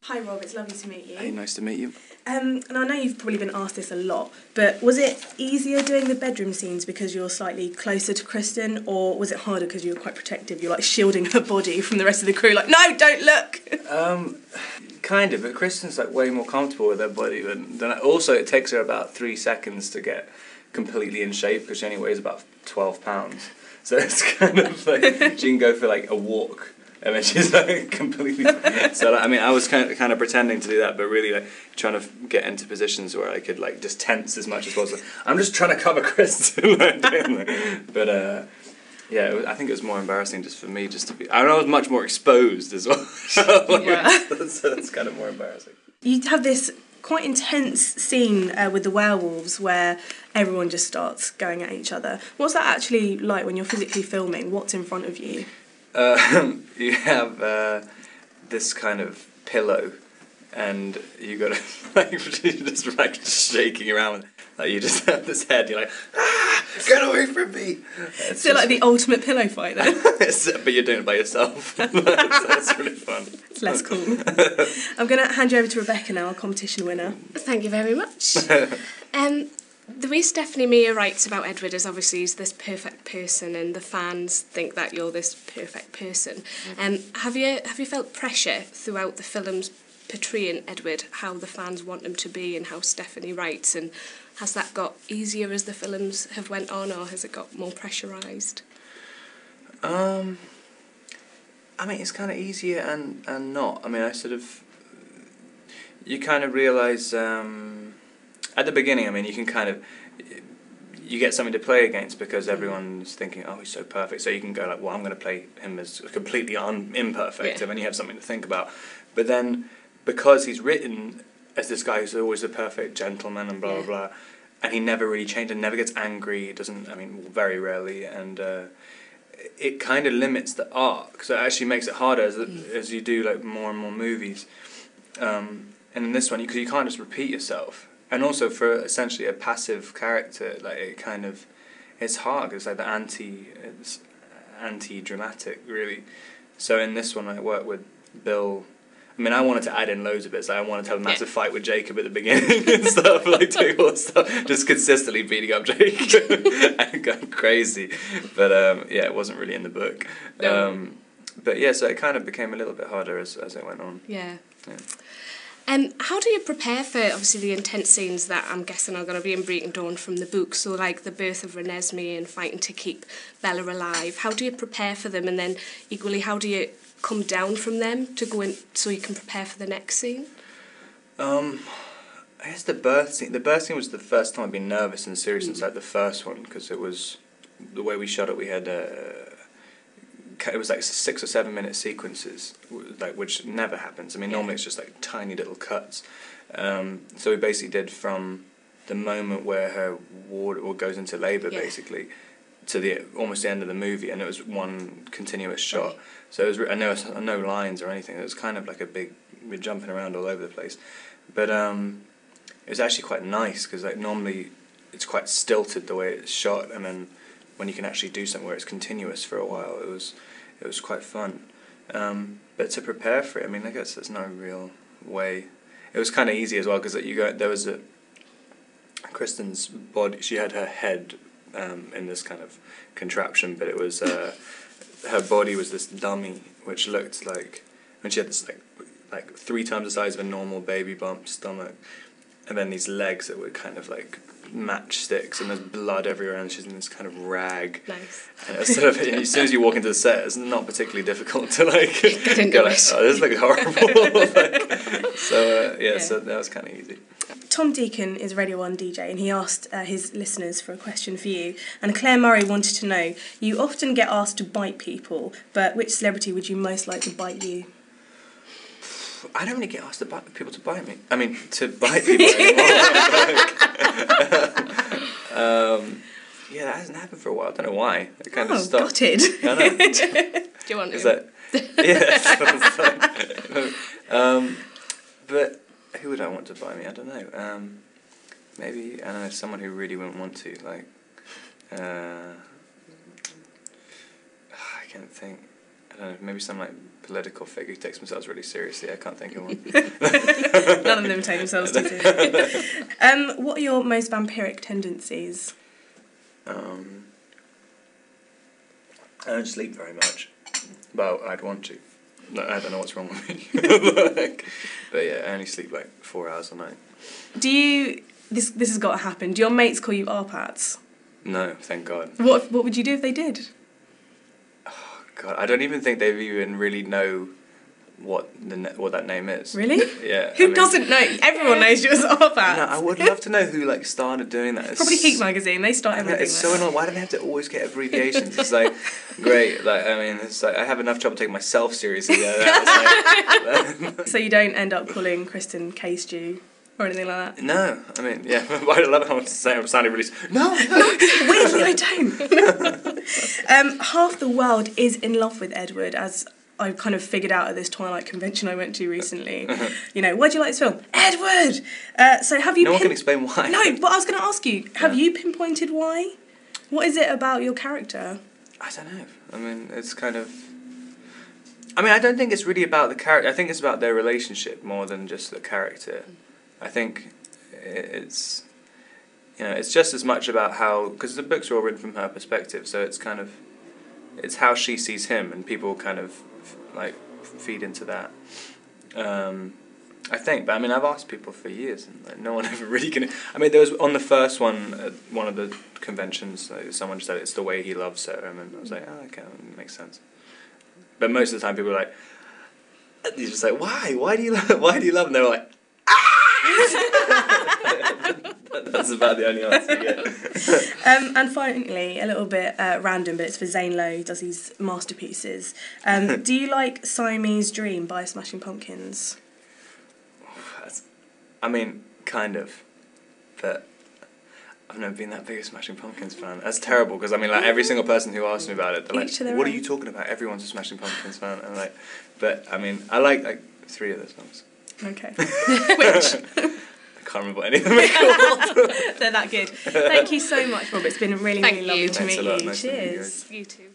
Hi Rob, it's lovely to meet you. Hey, nice to meet you. And I know you've probably been asked this a lot, but was it easier doing the bedroom scenes because you're slightly closer to Kristen, or was it harder because you were quite protective? You're like shielding her body from the rest of the crew, like, no, don't look! Kind of, but Kristen's like way more comfortable with her body than also it takes her about 3 seconds to get completely in shape because she only weighs about 12 pounds. So it's kind of like she can go for like a walk. And then she's like completely. So like, I mean, I was kind of pretending to do that, but really like trying to get into positions where I could like just tense as much as possible. I'm just trying to cover Kristen, but yeah, I think it was more embarrassing just for me just to be. I was much more exposed as well. Yeah. So it's kind of more embarrassing. You have this quite intense scene with the werewolves where everyone just starts going at each other. What's that actually like when you're physically filming? What's in front of you? You have this kind of pillow, and you got to like just like shaking around. Like you just have this head. You're like, get away from me! It's so like the ultimate pillow fight, then. But you're doing it by yourself. That's really fun. It's less cool. I'm going to hand you over to Rebecca now, our competition winner. Thank you very much. The way Stephanie Meyer writes about Edward is obviously he's this perfect person, and the fans think that you're this perfect person. Have you felt pressure throughout the films portraying Edward, how the fans want him to be, and how Stephanie writes, and has that got easier as the films have went on, or has it got more pressurised? I mean, it's kind of easier and not. I mean, you kind of realise. At the beginning, I mean, you can kind of, you get something to play against because everyone's thinking, oh, he's so perfect. So you can go like, well, I'm going to play him as completely imperfect, and then you have something to think about. But then, because he's written as this guy who's always a perfect gentleman and blah, blah, blah, and he never really changes and never gets angry, very rarely, and it kind of limits the arc. So it actually makes it harder as you do like more and more movies. And in this one, because you can't just repeat yourself. And also for essentially a passive character, like it's hard. It's like it's anti-dramatic, really. So in this one, I worked with Bill. I mean, I wanted to add in loads of bits. Like I wanted to have a massive fight with Jacob at the beginning and stuff, like doing all this stuff, just consistently beating up Jacob and going crazy. But yeah, it wasn't really in the book. No. But yeah, so it kind of became a little bit harder as it went on. Yeah. How do you prepare for, obviously, the intense scenes that I'm guessing are going to be in Breaking Dawn from the book? So, like, the birth of Renesmee and fighting to keep Bella alive. How do you prepare for them? And then, equally, how do you come down from them to go in so you can prepare for the next scene? I guess the birth scene was the first time I've been nervous in the series since, like, the first one, because it was, the way we shot it, we had... it was like 6 or 7 minute sequences, like which never happens. I mean, normally it's just like tiny little cuts. So we basically did from the moment where her ward goes into labour, basically, to the almost the end of the movie, and it was one continuous shot. Right. So it was no lines or anything. It was kind of like we're jumping around all over the place. But it was actually quite nice because like normally it's quite stilted the way it's shot, and then when you can actually do something where it's continuous for a while, it was quite fun. But to prepare for it, I mean, I guess there's no real way. It was kind of easy as well because there was Kristen's body. She had her head in this kind of contraption, but it was her body was this dummy, which looked like, and she had this like 3 times the size of a normal baby bump stomach, and then these legs that were kind of like matchsticks, and there's blood everywhere, and she's in this kind of rag. Nice. And it's sort of, as soon as you walk into the set, it's not particularly difficult to like go like, oh, this looks horrible. So that was kind of easy. Tom Deacon is a Radio 1 DJ, and he asked his listeners for a question for you. And Claire Murray wanted to know, you often get asked to bite people, but which celebrity would you most like to bite you? I don't really get asked people to bite me. I mean, to bite people anymore. Yeah, that hasn't happened for a while. I don't know why. It kind of stopped. Gutted. I know. Do you want to? Is that? Yeah. But who would I want to bite me? I don't know. Maybe, I don't know, someone who really wouldn't want to. Like, I can't think. I don't know. Maybe some like political figure who takes themselves really seriously. I can't think of one. None of them take themselves too seriously. What are your most vampiric tendencies? I don't sleep very much. Well, I'd want to. No, I don't know what's wrong with me. But yeah, I only sleep like 4 hours a night. Do you... This has got to happen. Do your mates call you arpats? No, thank God. What would you do if they did? Oh, God, I don't even think they even really know what that name is. Really? Yeah. Who doesn't know? Everyone knows you as arpats. No, I would love to know who like started doing that. Probably Heat magazine. They start everything. It's so annoying. Why do they have to always get abbreviations? It's like great. Like I mean, it's like I have enough trouble taking myself seriously. So you don't end up calling Kristen K Stew or anything like that? No, I mean, yeah. I love how I'm sounding really. No. Weirdly, I don't. Half the world is in love with Edward, as I kind of figured out at this Twilight convention I went to recently. You know, why do you like this film? Edward! So have you... No one can explain why. No, but I was going to ask you, have you pinpointed why? What is it about your character? I don't know. I mean, it's kind of... I mean, I don't think it's really about the character. I think it's about their relationship more than just the character. I think it's... You know, it's just as much about how... Because the books are all written from her perspective, so it's kind of... It's how she sees him, and people kind of like feed into that. I think, but I mean, I've asked people for years, and like, no one ever really can. I mean, there was on the first one, one of the conventions, someone said it's the way he loves her, and I was like, oh, okay, that makes sense. But most of the time, people are like, you're just like, why? Why do you love? Why do you love? And they're like, ah! That's about the only answer you get. And finally, a little bit random, but it's for Zane Lowe, who does these masterpieces. Do you like Siamese Dream by Smashing Pumpkins? I mean, kind of, but I've never been that big a Smashing Pumpkins fan. That's terrible, because I mean, like every single person who asks me about it, they're like, "What are you talking about? Everyone's a Smashing Pumpkins fan." And I'm like, but I mean, I like 3 of their songs. Okay. Which? I can't remember what any of them are called. They're that good. Thank you so much, Rob. It's been really, really lovely to meet you. Nice Cheers. To meet you. You too.